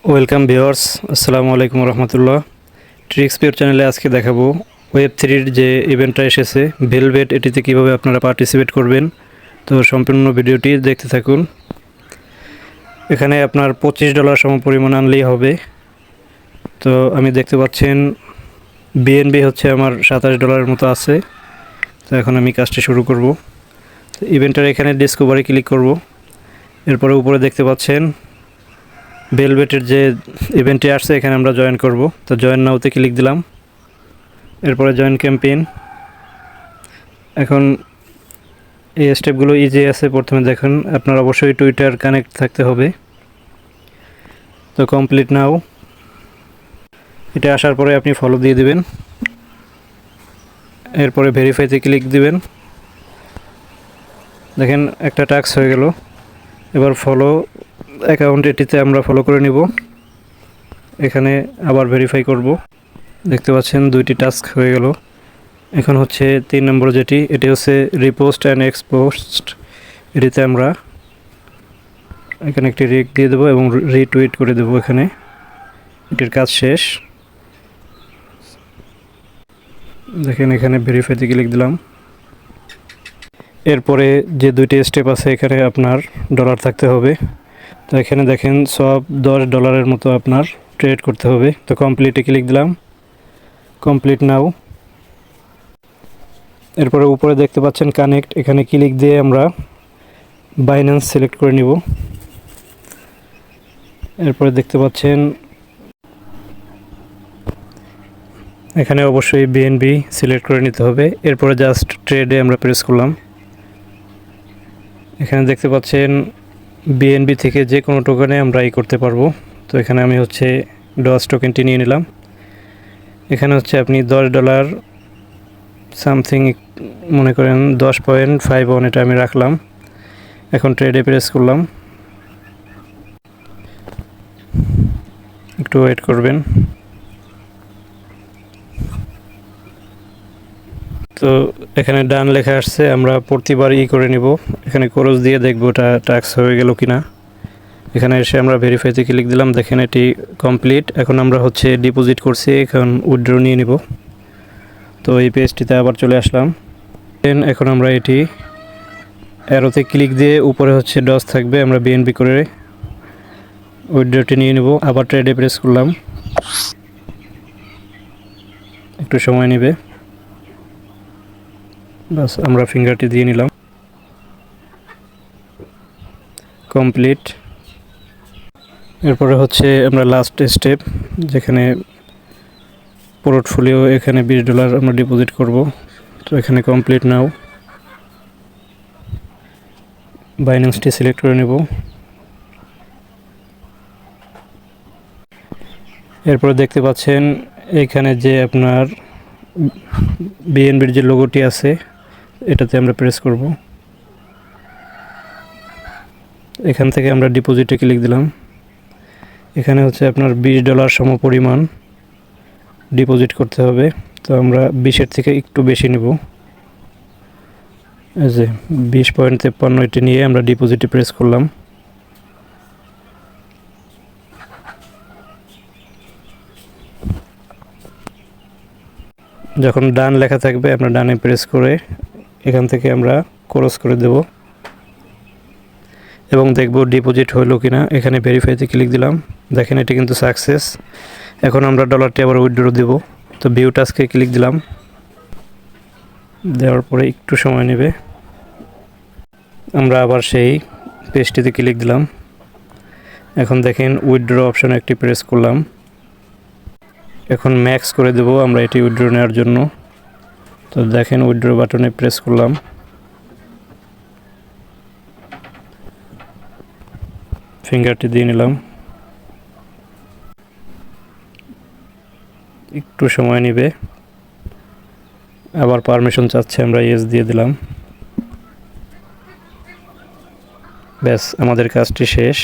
Welcome viewers, আসসালামু আলাইকুম রহমতুল্লাহ। Tricks pure চ্যানেলে আজকে দেখাবো ওয়েব 3 যে ইভেন্টটা এসেছে ভেলভেট, এটিতে কিভাবে আপনারা পার্টিসিপেট করবেন। তো সম্পূর্ণ ভিডিওটি দেখতে থাকুন। এখানে আপনার $25 সমপরিমাণ আনলেই হবে। তো আমি দেখতে পাচ্ছেন বিএনবি হচ্ছে আমার $27 মতো আছে। তো এখন আমি কাজটি শুরু করব। তো ইভেন্টের এখানে ডিসকভারি ক্লিক করব। এরপরে উপরে দেখতে পাচ্ছেন ভেলভেটের যে ইভেন্টটি আসছে, এখানে আমরা জয়েন করব। তো জয়েন নাওতে ক্লিক দিলাম। এরপরে জয়েন ক্যাম্পেইন। এখন এই স্টেপগুলো ইজি আছে। প্রথমে দেখুন, আপনার অবশ্যই টুইটার কানেক্ট থাকতে হবে। তো কমপ্লিট নাও, এটা আসার পরে আপনি ফলো দিয়ে দিবেন। এরপরে ভেরিফাইতে ক্লিক দিবেন। দেখেন একটা টাস্ক হয়ে গেল। এবার ফলো অ্যাকাউন্ট, এটিতে আমরা ফলো করে নিব। এখানে আবার ভেরিফাই করব। দেখতে পাচ্ছেন দুইটি টাস্ক হয়ে গেল। এখন হচ্ছে 3 নম্বর যেটি, এটি হচ্ছে রিপোস্ট অ্যান্ড এক্সপোস্ট। এটিতে আমরা এখানে একটি রিক দিয়ে দেবো এবং রিটুইট করে দেবো। এখানে এটির কাজ শেষ। দেখেন এখানে ভেরিফাইতে ক্লিক দিলাম। এরপরে যে দুইটি স্টেপ আছে, এখানে আপনার ডলার থাকতে হবে। তো এখানে দেখেন সব $10 মতো আপনার ট্রেড করতে হবে। তো কমপ্লিটে ক্লিক দিলাম, কমপ্লিট নাও। এরপরে উপরে দেখতে পাচ্ছেন কানেক্ট, এখানে ক্লিক দিয়ে আমরা বাইন্যান্স সিলেক্ট করে নিব। এরপরে দেখতে পাচ্ছেন এখানে অবশ্যই বিএনবি সিলেক্ট করে নিতে হবে। এরপরে জাস্ট ট্রেডে আমরা প্রেস করলাম। এখানে দেখতে পাচ্ছেন বিএনবি থেকে যে কোনো টোকেনে আমরা করতে পারবো। তো এখানে আমি হচ্ছে ডস টোকেনটি নিয়ে নিলাম। এখানে হচ্ছে আপনি $10 সামথিং মনে করেন 10.51, এটা আমি রাখলাম। এখন ট্রেডে প্রেস করলাম, একটু ওয়েট করবেন। তো এখানে ডান লেখা আসছে, আমরা প্রতিবার করে নিব। এখানে ক্রস দিয়ে দেখব এটা টাস্ক হয়ে গেল কিনা। এখানে এসে আমরা ভেরিফাইতে ক্লিক দিলাম। দেখেন এটি কমপ্লিট। এখন আমরা হচ্ছে ডিপোজিট করছি, এখন উইথড্র নিয়ে নিব। তো এই পেজটিতে আবার চলে আসলাম। এখন আমরা এটি অ্যারোতে ক্লিক দিয়ে উপরে হচ্ছে ডস থাকবে, আমরা বিএনবি করে উইথড্রটি নিয়ে নেব। আবার ট্রেডে প্রেস করলাম, একটু সময় নেবে। বাস আমরা ফিঙ্গারটি দিয়ে নিলাম, কমপ্লিট। এরপরে হচ্ছে আমরা লাস্ট স্টেপ, যেখানে পোর্টফোলিও, এখানে $20 আমরা ডিপোজিট করব। তো এখানে কমপ্লিট নাও, বাইন্যান্সটি সিলেক্ট করে নেব। এরপরে দেখতে পাচ্ছেন এখানে যে আপনার বিএনবির যে লোগোটি আছে, এটাতে আমরা প্রেস করব। এখান থেকে আমরা ডিপোজিটে ক্লিক দিলাম। এখানে হচ্ছে আপনার $20 সমপরিমাণ ডিপোজিট করতে হবে। তো আমরা 20-এর থেকে একটু বেশি নেব, এই যে 20.53 এটি নিয়ে আমরা ডিপোজিটে প্রেস করলাম। যখন ডান লেখা থাকবে আমরা ডানে প্রেস করে এখান থেকে আমরা ক্রস করে দেব এবং দেখব ডিপোজিট হলো কিনা। এখানে ভেরিফাইতে ক্লিক দিলাম। দেখেন এটি কিন্তু সাকসেস। এখন আমরা ডলারটি আবার উইথড্র দেব। তো ভিউ টাস্কে ক্লিক দিলাম, দেওয়ার পরে একটু সময় নেবে। আমরা আবার সেই পেজটিতে ক্লিক দিলাম। এখন দেখেন উইথড্র অপশনে একটি প্রেস করলাম। এখন ম্যাক্স করে দেব আমরা এটি উইথড্র নেওয়ার জন্য। তো দেখেন উইথড্র বাটনে প্রেস করলাম, ফিঙ্গারটি দিয়ে নিলাম, একটু সময় নেবে। আবার পারমিশন চাচ্ছে, আমরা ইয়েস দিয়ে দিলাম। ব্যাস আমাদের কাজটি শেষ।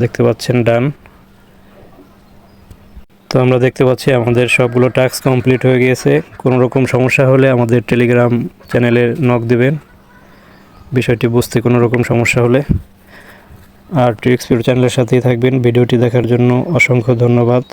দেখতে পাচ্ছেন ডান। তো আমরা দেখতে পাচ্ছি আমাদের সবগুলো টাস্ক কমপ্লিট হয়ে গিয়েছে। কোনো রকম সমস্যা হলে আমাদের টেলিগ্রাম চ্যানেলে নক দিবেন, বিষয়টি বুঝতে কোনো রকম সমস্যা হলে। আর ট্রিক্সপিওর চ্যানেলের সাথেই থাকবেন। ভিডিওটি দেখার জন্য অসংখ্য ধন্যবাদ।